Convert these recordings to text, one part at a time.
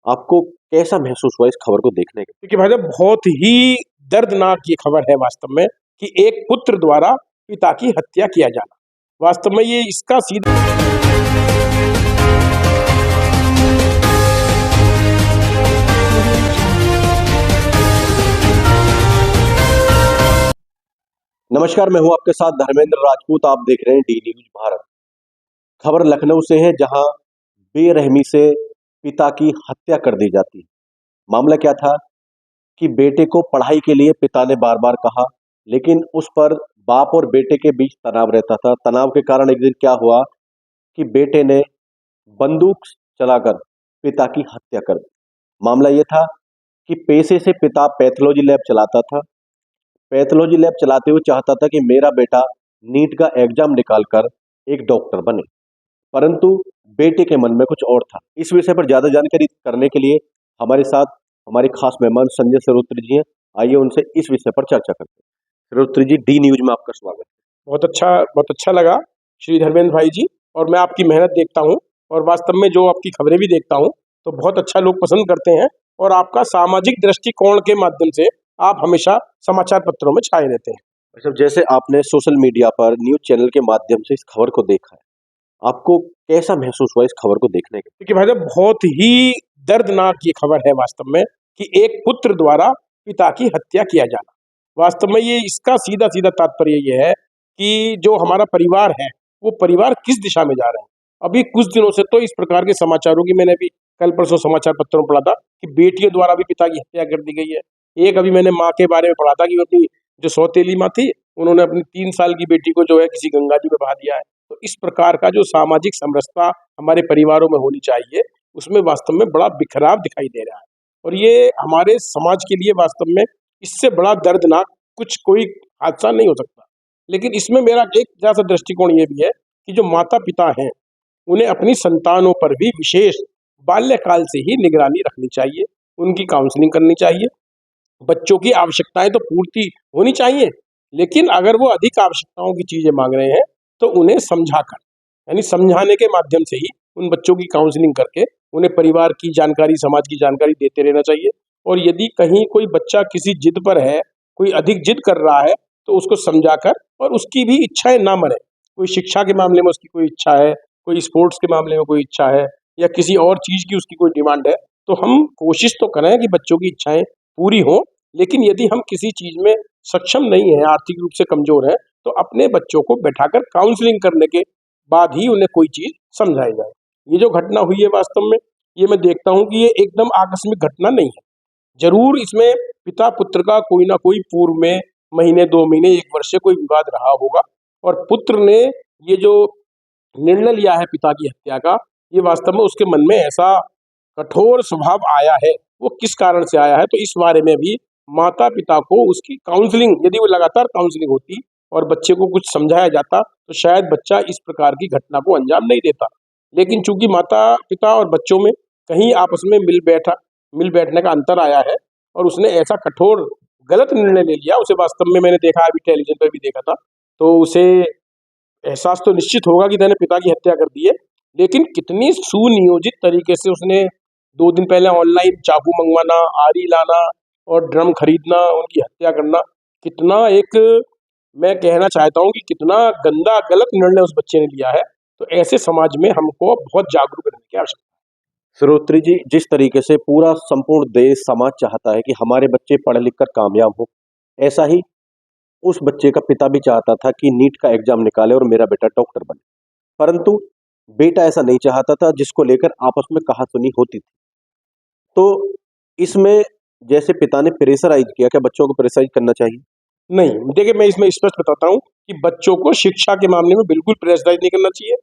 आपको कैसा महसूस हुआ इस खबर को देखने के? देखिए भाई साहब, बहुत ही दर्दनाक ये खबर है वास्तव में कि एक पुत्र द्वारा पिता की हत्या किया जाना। वास्तव में ये इसका सीधा नमस्कार, मैं हूं आपके साथ धर्मेंद्र राजपूत। आप देख रहे हैं डी न्यूज भारत। खबर लखनऊ से है, जहां बेरहमी से पिता की हत्या कर दी जाती है। मामला क्या था कि बेटे को पढ़ाई के लिए पिता ने बार बार कहा, लेकिन उस पर बाप और बेटे के बीच तनाव रहता था। तनाव के कारण एक दिन क्या हुआ कि बेटे ने बंदूक चलाकर पिता की हत्या कर दी। मामला यह था कि पेशे से पिता पैथोलॉजी लैब चलाता था। पैथोलॉजी लैब चलाते हुए चाहता था कि मेरा बेटा नीट का एग्जाम निकालकर एक डॉक्टर बने, परंतु बेटे के मन में कुछ और था। इस विषय पर ज्यादा जानकारी करने के लिए हमारे साथ हमारे खास मेहमान संजय सरोत्री जी हैं। आइए उनसे इस विषय पर चर्चा करते हैं। सरोत्री जी, डी न्यूज में आपका स्वागत है। बहुत अच्छा लगा श्री धर्मेंद्र भाई जी। और मैं आपकी मेहनत देखता हूँ और वास्तव में जो आपकी खबरें भी देखता हूँ तो बहुत अच्छा लोग पसंद करते हैं। और आपका सामाजिक दृष्टिकोण के माध्यम से आप हमेशा समाचार पत्रों में छाए रहते हैं। अच्छा, जैसे आपने सोशल मीडिया पर न्यूज चैनल के माध्यम से इस खबर को देखा है, आपको कैसा महसूस हुआ इस खबर को देखने के? देखिए भाई साहब, बहुत ही दर्दनाक ये खबर है वास्तव में कि एक पुत्र द्वारा पिता की हत्या किया जाना। वास्तव में ये इसका सीधा सीधा तात्पर्य ये है कि जो हमारा परिवार है वो परिवार किस दिशा में जा रहा है। अभी कुछ दिनों से तो इस प्रकार के समाचारों की मैंने भी कल परसों समाचार पत्रों में पढ़ा था कि बेटियों द्वारा भी पिता की हत्या कर दी गई है। एक अभी मैंने माँ के बारे में पढ़ा था कि वो अपनी जो सौतेली माँ थी, उन्होंने अपनी 3 साल की बेटी को जो है किसी गंगा जी में बहा दिया है। तो इस प्रकार का जो सामाजिक समरसता हमारे परिवारों में होनी चाहिए, उसमें वास्तव में बड़ा बिखराव दिखाई दे रहा है। और ये हमारे समाज के लिए वास्तव में इससे बड़ा दर्दनाक कुछ कोई हादसा नहीं हो सकता। लेकिन इसमें मेरा एक जैसा दृष्टिकोण ये भी है कि जो माता पिता हैं, उन्हें अपनी संतानों पर भी विशेष बाल्यकाल से ही निगरानी रखनी चाहिए, उनकी काउंसलिंग करनी चाहिए। बच्चों की आवश्यकताएं तो पूर्ति होनी चाहिए, लेकिन अगर वो अधिक आवश्यकताओं की चीजें मांग रहे हैं तो उन्हें समझाकर, यानी समझाने के माध्यम से ही उन बच्चों की काउंसलिंग करके उन्हें परिवार की जानकारी, समाज की जानकारी देते रहना चाहिए। और यदि कहीं कोई बच्चा किसी जिद पर है, कोई अधिक जिद कर रहा है, तो उसको समझाकर और उसकी भी इच्छाएं ना मरे। कोई शिक्षा के मामले में उसकी कोई इच्छा है, कोई स्पोर्ट्स के मामले में कोई इच्छा है, या किसी और चीज की उसकी कोई डिमांड है, तो हम कोशिश तो करें कि बच्चों की इच्छाएं पूरी हों। लेकिन यदि हम किसी चीज में सक्षम नहीं है, आर्थिक रूप से कमजोर है, तो अपने बच्चों को बैठाकर काउंसलिंग करने के बाद ही उन्हें कोई चीज समझाई जाए। ये जो घटना हुई है वास्तव में, ये मैं देखता हूँ कि ये एकदम आकस्मिक घटना नहीं है। जरूर इसमें पिता पुत्र का कोई ना कोई पूर्व में महीने, 2 महीने, 1 वर्ष से कोई विवाद रहा होगा। और पुत्र ने ये जो निर्णय लिया है पिता की हत्या का, ये वास्तव में उसके मन में ऐसा कठोर स्वभाव आया है, वो किस कारण से आया है, तो इस बारे में भी माता पिता को उसकी काउंसलिंग, यदि वो लगातार काउंसलिंग होती और बच्चे को कुछ समझाया जाता, तो शायद बच्चा इस प्रकार की घटना को अंजाम नहीं देता। लेकिन चूंकि माता पिता और बच्चों में कहीं आपस में मिल बैठने का अंतर आया है और उसने ऐसा कठोर गलत निर्णय ले लिया, उसे वास्तव में मैंने देखा, अभी टेलीविजन पर भी देखा था, तो उसे एहसास तो निश्चित होगा कि मैंने पिता की हत्या कर दी है। लेकिन कितनी सुनियोजित तरीके से उसने 2 दिन पहले ऑनलाइन चाकू मंगवाना, आरी लाना और ड्रम खरीदना, उनकी हत्या करना, कितना एक, मैं कहना चाहता हूँ कि कितना गंदा गलत निर्णय उस बच्चे ने लिया है। तो ऐसे समाज में हमको बहुत जागरूक रहने की आवश्यकता सरोत्री जी, जिस तरीके से पूरा संपूर्ण देश समाज चाहता है कि हमारे बच्चे पढ़ लिख कर कामयाब हो, ऐसा ही उस बच्चे का पिता भी चाहता था कि नीट का एग्जाम निकाले और मेरा बेटा डॉक्टर बने, परंतु बेटा ऐसा नहीं चाहता था, जिसको लेकर आपस में कहासुनी होती थी। तो इसमें जैसे पिता ने प्रेशराइज किया, क्या बच्चों को प्रेशराइज करना चाहिए? है। नहीं, देखिए मैं इसमें स्पष्ट बताता हूँ कि बच्चों को शिक्षा के मामले में बिल्कुल प्रेशराइज नहीं करना चाहिए।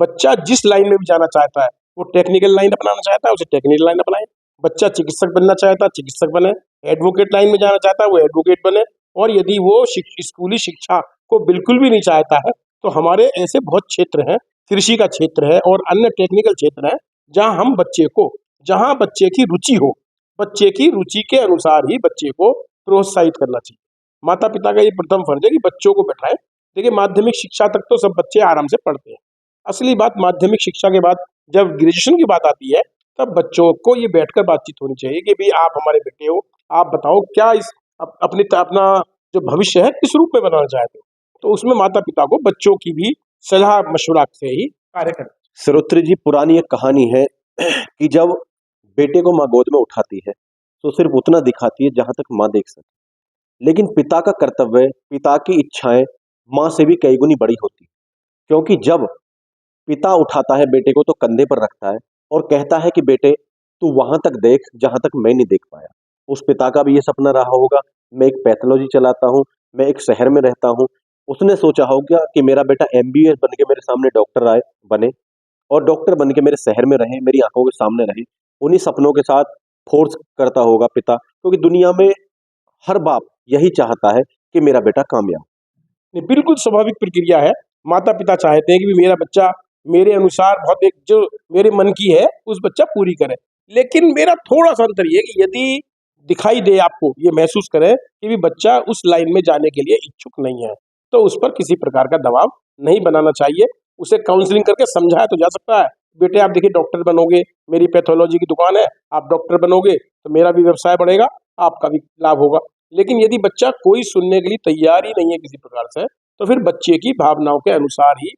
बच्चा जिस लाइन में भी जाना चाहता है, वो टेक्निकल लाइन अपनाना चाहता है, उसे टेक्निकल लाइन अपनाए। बच्चा चिकित्सक बनना चाहता है, चिकित्सक बने। एडवोकेट लाइन में जाना चाहता है, वो एडवोकेट बने। और यदि वो स्कूली शिक्षा को बिल्कुल भी नहीं चाहता है, तो हमारे ऐसे बहुत क्षेत्र हैं, कृषि का क्षेत्र है और अन्य टेक्निकल क्षेत्र है, जहाँ हम बच्चे को, जहाँ बच्चे की रुचि हो, बच्चे की रुचि के अनुसार ही बच्चे को प्रोत्साहित करना चाहिए। माता पिता का ये प्रथम फर्ज है कि बच्चों को बैठाएं। देखिए, माध्यमिक शिक्षा तक तो सब बच्चे आराम से पढ़ते हैं। असली बात माध्यमिक शिक्षा के बाद जब ग्रेजुएशन की बात आती है, तब बच्चों को ये बैठकर बातचीत होनी चाहिए कि भाई आप हमारे बेटे हो, आप बताओ क्या इस अपना जो भविष्य है किस रूप में बनाना चाहते हो। तो उसमें माता पिता को बच्चों की भी सलाह मशवरा से ही कार्य करना। श्रोत्री जी, पुरानी एक कहानी है कि जब बेटे को माँ गोद में उठाती है तो सिर्फ उतना दिखाती है जहां तक माँ देख सके, लेकिन पिता का कर्तव्य, पिता की इच्छाएं माँ से भी कई गुनी बड़ी होती है। क्योंकि जब पिता उठाता है बेटे को तो कंधे पर रखता है और कहता है कि बेटे तू वहां तक देख जहां तक मैं नहीं देख पाया। उस पिता का भी ये सपना रहा होगा, मैं एक पैथोलॉजी चलाता हूँ, मैं एक शहर में रहता हूँ। उसने सोचा होगा कि मेरा बेटा एमबीबीएस बन के मेरे सामने डॉक्टर आए बने और डॉक्टर बन के मेरे शहर में रहे, मेरी आंखों के सामने रहे। उन्हीं सपनों के साथ फोर्स करता होगा पिता, क्योंकि दुनिया में हर बाप यही चाहता है कि मेरा बेटा कामयाब। नहीं, बिल्कुल स्वाभाविक प्रक्रिया है। माता पिता चाहते हैं कि भी मेरा बच्चा मेरे अनुसार बहुत एक जो मेरे मन की है उस बच्चा पूरी करे। लेकिन मेरा थोड़ा सा अंतर ये है कि यदि दिखाई दे आपको, ये महसूस करें कि भी बच्चा उस लाइन में जाने के लिए इच्छुक नहीं है, तो उस पर किसी प्रकार का दबाव नहीं बनाना चाहिए। उसे काउंसलिंग करके समझाया तो जा सकता है, बेटे आप देखिए डॉक्टर बनोगे, मेरी पैथोलॉजी की दुकान है, आप डॉक्टर बनोगे तो मेरा भी व्यवसाय बढ़ेगा, आपका भी लाभ होगा। लेकिन यदि बच्चा कोई सुनने के लिए तैयार ही नहीं है किसी प्रकार से, तो फिर बच्चे की भावनाओं के अनुसार ही,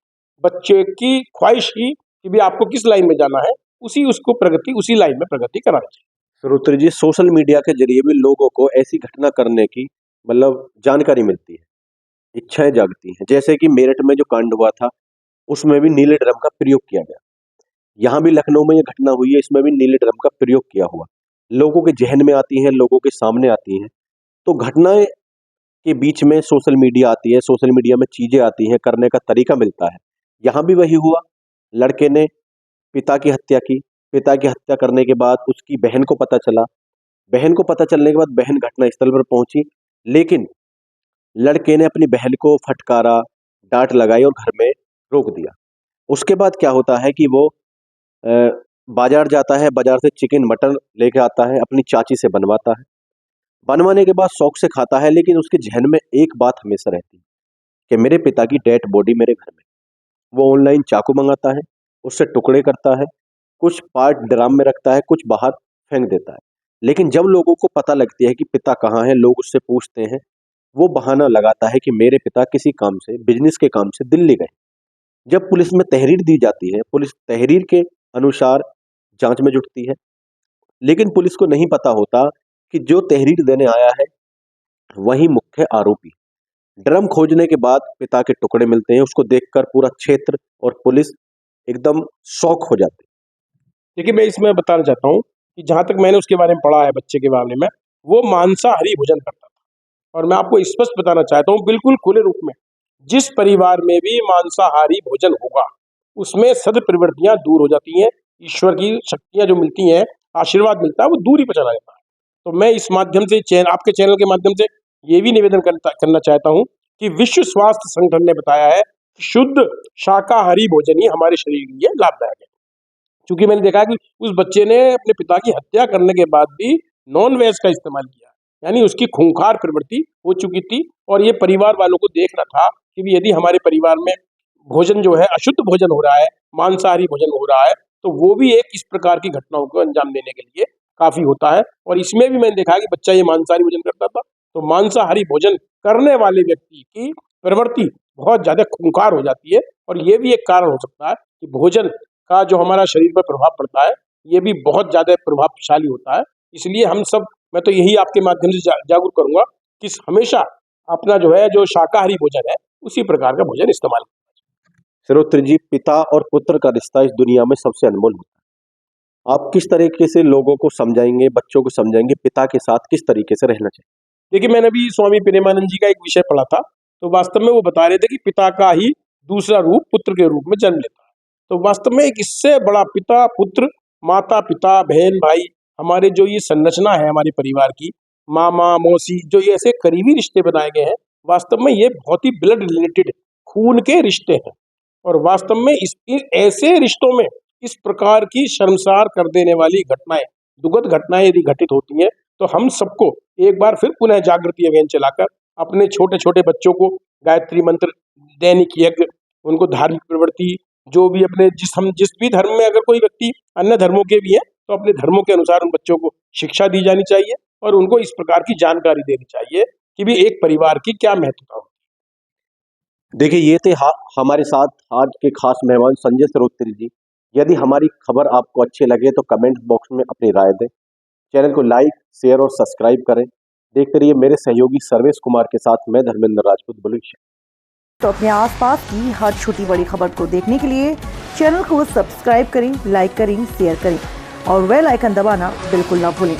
बच्चे की ख्वाहिश ही कि भी आपको किस लाइन में जाना है, उसी लाइन में प्रगति करानी चाहिए। श्रोत्री जी, सोशल मीडिया के जरिए भी लोगों को ऐसी घटना करने की मतलब जानकारी मिलती है, इच्छाएं जागती हैं। जैसे कि मेरठ में जो कांड हुआ था उसमें भी नीले ड्रम का प्रयोग किया गया। यहाँ भी लखनऊ में ये घटना हुई है, इसमें भी नीले ड्रम का प्रयोग किया हुआ। लोगों के जहन में आती हैं, लोगों के सामने आती हैं। तो घटनाएं के बीच में सोशल मीडिया आती है, सोशल मीडिया में चीजें आती हैं, करने का तरीका मिलता है। यहाँ भी वही हुआ, लड़के ने पिता की हत्या की। पिता की हत्या करने के बाद उसकी बहन को पता चला। बहन को पता चलने के बाद बहन घटनास्थल पर पहुंची, लेकिन लड़के ने अपनी बहन को फटकारा, डांट लगाई और घर में रोक दिया। उसके बाद क्या होता है कि वो अ, बाजार जाता है, बाजार से चिकन मटन लेके आता है, अपनी चाची से बनवाता है। बनवाने के बाद शौक से खाता है, लेकिन उसके जहन में एक बात हमेशा रहती है कि मेरे पिता की डेड बॉडी मेरे घर में। वो ऑनलाइन चाकू मंगाता है, उससे टुकड़े करता है, कुछ पार्ट ड्राम में रखता है, कुछ बाहर फेंक देता है। लेकिन जब लोगों को पता लगती है कि पिता कहाँ है, लोग उससे पूछते हैं, वो बहाना लगाता है कि मेरे पिता किसी काम से, बिजनेस के काम से दिल्ली गए। जब पुलिस में तहरीर दी जाती है, पुलिस तहरीर के अनुसार जांच में जुटती है, लेकिन पुलिस को नहीं पता होता कि जो तहरीर देने आया है वही मुख्य आरोपी। ड्रम खोजने के बाद पिता के टुकड़े मिलते हैं, उसको देखकर पूरा क्षेत्र और पुलिस एकदम शॉक हो जाती है। देखिए, मैं इसमें बताना चाहता हूँ कि जहाँ तक मैंने उसके बारे में पढ़ा है बच्चे के बारे में, वो मांसाहारी भोजन करता था। और मैं आपको स्पष्ट बताना चाहता हूँ बिल्कुल खुले रूप में, जिस परिवार में भी मांसाहारी भोजन होगा उसमें सद्प्रवृत्तियां दूर हो जाती हैं, ईश्वर की शक्तियां जो मिलती हैं, आशीर्वाद मिलता है, वो दूरी पर चला जाता है। तो मैं इस माध्यम से आपके चैनल के माध्यम से ये भी निवेदन करना चाहता हूँ कि विश्व स्वास्थ्य संगठन ने बताया है कि शुद्ध शाकाहारी भोजन ही हमारे शरीर के लिए लाभदायक है। क्योंकि मैंने देखा है कि उस बच्चे ने अपने पिता की हत्या करने के बाद भी नॉन वेज का इस्तेमाल किया, यानी उसकी खूंखार प्रवृत्ति हो चुकी थी। और ये परिवार वालों को देखना था कि भी यदि हमारे परिवार में भोजन जो है अशुद्ध भोजन हो रहा है, मांसाहारी भोजन हो रहा है, तो वो भी एक इस प्रकार की घटनाओं को अंजाम देने के लिए काफी होता है। और इसमें भी मैंने देखा है कि बच्चा ये मांसाहारी भोजन करता था, तो मांसाहारी भोजन करने वाले व्यक्ति की प्रवृत्ति बहुत ज्यादा खूंखार हो जाती है। और ये भी एक कारण हो सकता है कि भोजन का जो हमारा शरीर पर प्रभाव पड़ता है, ये भी बहुत ज़्यादा प्रभावशाली होता है। इसलिए हम सब, मैं तो यही आपके माध्यम से जागरूक करूँगा कि हमेशा अपना जो है, जो शाकाहारी भोजन है, उसी प्रकार का भोजन इस्तेमाल करें। श्रोत्र जी, पिता और पुत्र का रिश्ता इस दुनिया में सबसे अनमोल होता है। आप किस तरीके से लोगों को समझाएंगे, बच्चों को समझाएंगे पिता के साथ किस तरीके से रहना चाहिए? देखिए, मैंने भी स्वामी प्रेमानंद जी का एक विषय पढ़ा था, तो वास्तव में वो बता रहे थे कि पिता का ही दूसरा रूप पुत्र के रूप में जन्म लेता है। तो वास्तव में एक इससे बड़ा पिता पुत्र, माता पिता, बहन भाई, हमारे जो ये संरचना है हमारे परिवार की, मामा मौसी, जो ये ऐसे करीबी रिश्ते बनाए गए हैं, वास्तव में ये बहुत ही ब्लड रिलेटेड खून के रिश्ते हैं। और वास्तव में ऐसे रिश्तों में इस प्रकार की शर्मसार कर देने वाली घटनाएं, दुखद घटनाएं यदि घटित होती हैं, तो हम सबको एक बार फिर पुनः जागृति अभियान चलाकर अपने छोटे छोटे बच्चों को गायत्री मंत्र, दैनिक यज्ञ, उनको धार्मिक प्रवृत्ति, जो भी अपने जिस भी धर्म में अगर कोई व्यक्ति अन्य धर्मों के भी हैं, तो अपने धर्मों के अनुसार उन बच्चों को शिक्षा दी जानी चाहिए और उनको इस प्रकार की जानकारी देनी चाहिए कि भी एक परिवार की क्या महत्वता होती देखिए, ये थे हमारे साथ आज के खास मेहमान संजय सरोत्री जी। यदि हमारी खबर आपको अच्छी लगे तो कमेंट बॉक्स में अपनी राय दें। चैनल को लाइक, शेयर और सब्सक्राइब करें। देखते रहिए मेरे सहयोगी सर्वेश कुमार के साथ मैं धर्मेंद्र राजपूत बुलंदशहर। तो अपने आसपास की हर छोटी बड़ी खबर को देखने के लिए चैनल को सब्सक्राइब करें, लाइक करें, शेयर करें और बेल आइकन दबाना बिल्कुल ना भूलें।